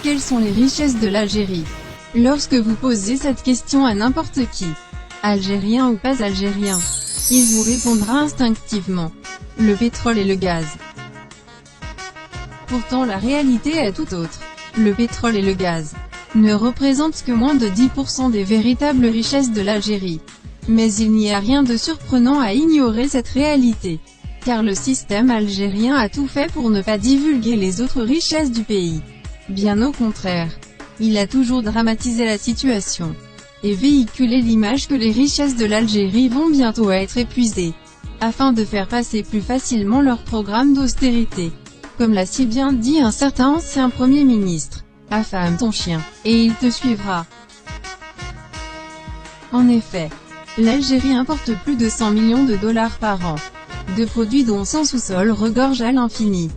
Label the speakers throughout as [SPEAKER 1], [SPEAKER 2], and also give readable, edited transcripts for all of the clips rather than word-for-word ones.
[SPEAKER 1] Quelles sont les richesses de l'Algérie? Lorsque vous posez cette question à n'importe qui, algérien ou pas algérien, il vous répondra instinctivement: le pétrole et le gaz. Pourtant la réalité est tout autre. Le pétrole et le gaz ne représentent que moins de 10% des véritables richesses de l'Algérie. Mais il n'y a rien de surprenant à ignorer cette réalité, car le système algérien a tout fait pour ne pas divulguer les autres richesses du pays. Bien au contraire, il a toujours dramatisé la situation, et véhiculé l'image que les richesses de l'Algérie vont bientôt être épuisées, afin de faire passer plus facilement leur programme d'austérité. Comme l'a si bien dit un certain ancien Premier ministre: affame ton chien, et il te suivra. En effet, l'Algérie importe plus de 100 millions de dollars par an, de produits dont son sous-sol regorge à l'infini.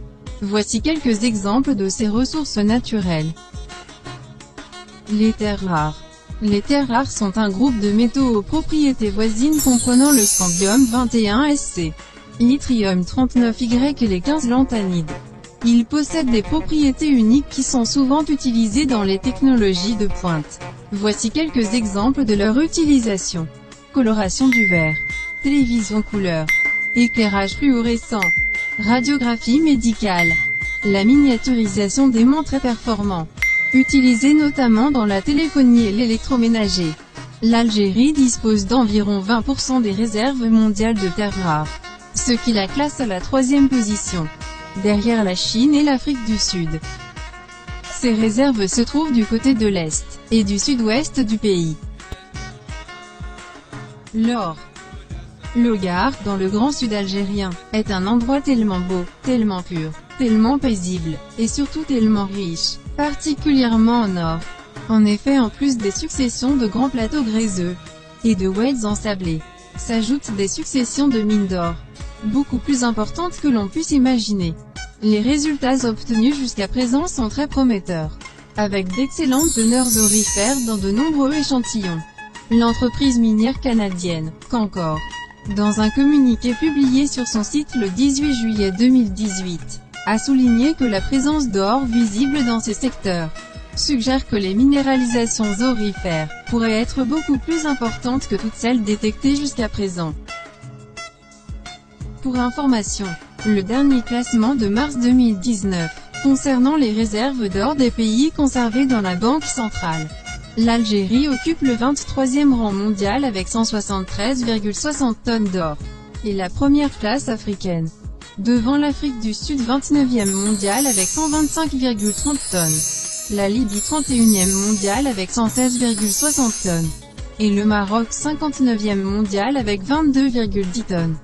[SPEAKER 1] Voici quelques exemples de ces ressources naturelles. Les terres rares. Les terres rares sont un groupe de métaux aux propriétés voisines comprenant le scandium 21Sc, l'yttrium 39Y et les 15 lanthanides. Ils possèdent des propriétés uniques qui sont souvent utilisées dans les technologies de pointe. Voici quelques exemples de leur utilisation. Coloration du verre, télévision couleur, éclairage fluorescent, radiographie médicale. La miniaturisation d'aimants très performants, utilisée notamment dans la téléphonie et l'électroménager. L'Algérie dispose d'environ 20% des réserves mondiales de terres rares, ce qui la classe à la 3e position, derrière la Chine et l'Afrique du Sud. Ces réserves se trouvent du côté de l'Est et du Sud-Ouest du pays. L'or. Le Gard, dans le Grand Sud algérien, est un endroit tellement beau, tellement pur, tellement paisible, et surtout tellement riche, particulièrement en or. En effet, en plus des successions de grands plateaux gréseux et de oueds ensablés, s'ajoutent des successions de mines d'or, beaucoup plus importantes que l'on puisse imaginer. Les résultats obtenus jusqu'à présent sont très prometteurs, avec d'excellentes teneurs aurifères dans de nombreux échantillons. L'entreprise minière canadienne, Cancor, dans un communiqué publié sur son site le 18 juillet 2018, a souligné que la présence d'or visible dans ces secteurs suggère que les minéralisations aurifères pourraient être beaucoup plus importantes que toutes celles détectées jusqu'à présent. Pour information, le dernier classement de mars 2019, concernant les réserves d'or des pays conservés dans la Banque centrale. L'Algérie occupe le 23e rang mondial avec 173,60 tonnes d'or, et la première place africaine, devant l'Afrique du Sud 29e mondial avec 125,30 tonnes, la Libye 31e mondial avec 116,60 tonnes, et le Maroc 59e mondial avec 22,10 tonnes.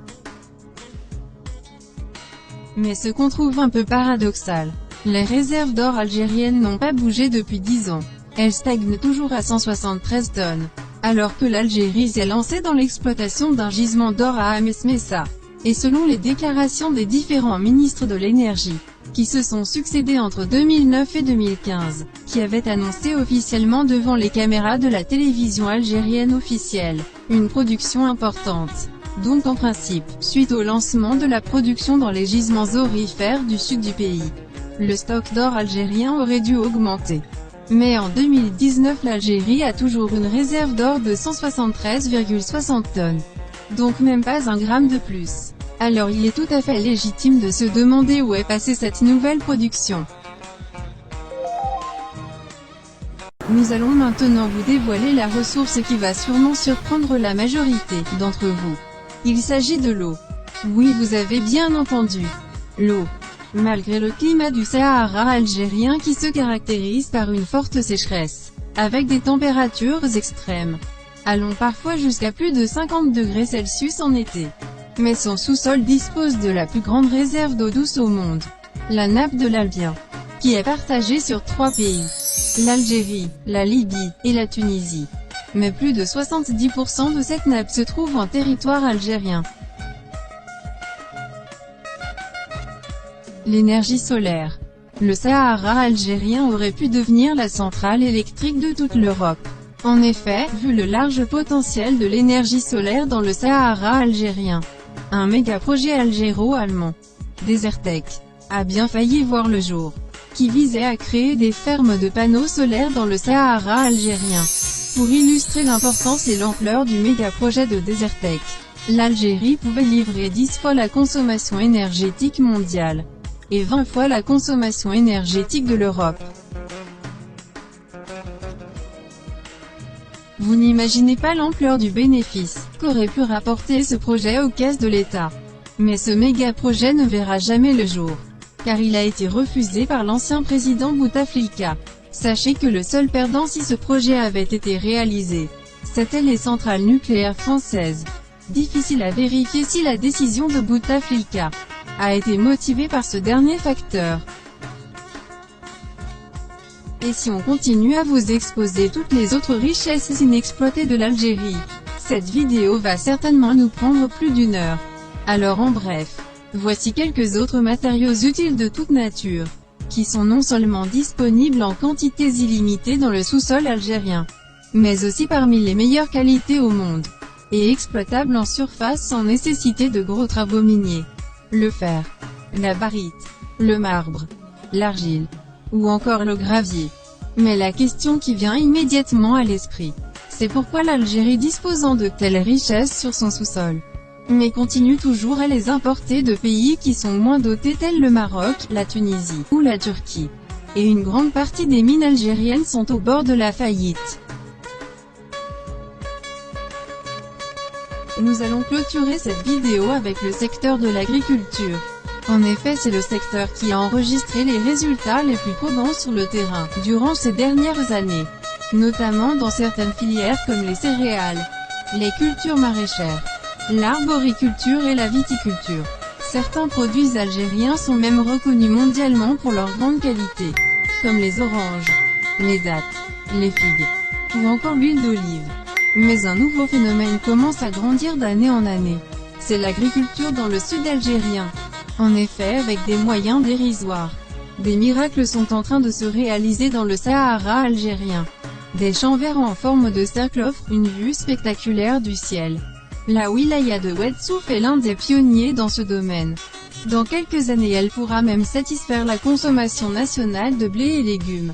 [SPEAKER 1] Mais ce qu'on trouve un peu paradoxal, les réserves d'or algériennes n'ont pas bougé depuis 10 ans. Elles stagnent toujours à 173 tonnes, alors que l'Algérie s'est lancée dans l'exploitation d'un gisement d'or à Ames Messa. Et selon les déclarations des différents ministres de l'énergie, qui se sont succédés entre 2009 et 2015, qui avaient annoncé officiellement devant les caméras de la télévision algérienne officielle, une production importante. Donc en principe, suite au lancement de la production dans les gisements aurifères du sud du pays, le stock d'or algérien aurait dû augmenter. Mais en 2019 l'Algérie a toujours une réserve d'or de 173,60 tonnes. Donc même pas un gramme de plus. Alors il est tout à fait légitime de se demander où est passée cette nouvelle production. Nous allons maintenant vous dévoiler la ressource qui va sûrement surprendre la majorité d'entre vous. Il s'agit de l'eau. Oui, vous avez bien entendu. L'eau. Malgré le climat du Sahara algérien qui se caractérise par une forte sécheresse, avec des températures extrêmes, allant parfois jusqu'à plus de 50 degrés Celsius en été. Mais son sous-sol dispose de la plus grande réserve d'eau douce au monde, la nappe de l'Albien, qui est partagée sur 3 pays, l'Algérie, la Libye et la Tunisie. Mais plus de 70% de cette nappe se trouve en territoire algérien. L'énergie solaire. Le Sahara algérien aurait pu devenir la centrale électrique de toute l'Europe. En effet, vu le large potentiel de l'énergie solaire dans le Sahara algérien, un méga-projet algéro-allemand, Desertec, a bien failli voir le jour. qui visait à créer des fermes de panneaux solaires dans le Sahara algérien. Pour illustrer l'importance et l'ampleur du méga-projet de Desertec, l'Algérie pouvait livrer 10 fois la consommation énergétique mondiale, et 20 fois la consommation énergétique de l'Europe. Vous n'imaginez pas l'ampleur du bénéfice qu'aurait pu rapporter ce projet aux caisses de l'État. Mais ce méga-projet ne verra jamais le jour, car il a été refusé par l'ancien président Bouteflika. Sachez que le seul perdant si ce projet avait été réalisé, c'étaient les centrales nucléaires françaises. Difficile à vérifier si la décision de Bouteflika a été motivée par ce dernier facteur. Et si on continue à vous exposer toutes les autres richesses inexploitées de l'Algérie, cette vidéo va certainement nous prendre plus d'1 heure. Alors en bref, voici quelques autres matériaux utiles de toute nature, qui sont non seulement disponibles en quantités illimitées dans le sous-sol algérien, mais aussi parmi les meilleures qualités au monde, et exploitables en surface sans nécessiter de gros travaux miniers. Le fer, la barite, le marbre, l'argile, ou encore le gravier. Mais la question qui vient immédiatement à l'esprit, c'est pourquoi l'Algérie disposant de telles richesses sur son sous-sol, mais continue toujours à les importer de pays qui sont moins dotés tels le Maroc, la Tunisie, ou la Turquie. Et une grande partie des mines algériennes sont au bord de la faillite. Nous allons clôturer cette vidéo avec le secteur de l'agriculture. En effet, c'est le secteur qui a enregistré les résultats les plus probants sur le terrain, durant ces dernières années, notamment dans certaines filières comme les céréales, les cultures maraîchères, l'arboriculture et la viticulture. Certains produits algériens sont même reconnus mondialement pour leur grande qualité, comme les oranges, les dattes, les figues, ou encore l'huile d'olive. Mais un nouveau phénomène commence à grandir d'année en année. C'est l'agriculture dans le sud algérien. En effet, avec des moyens dérisoires, des miracles sont en train de se réaliser dans le Sahara algérien. Des champs verts en forme de cercle offrent une vue spectaculaire du ciel. La wilaya de Oued-Souf est l'un des pionniers dans ce domaine. Dans quelques années, elle pourra même satisfaire la consommation nationale de blé et légumes.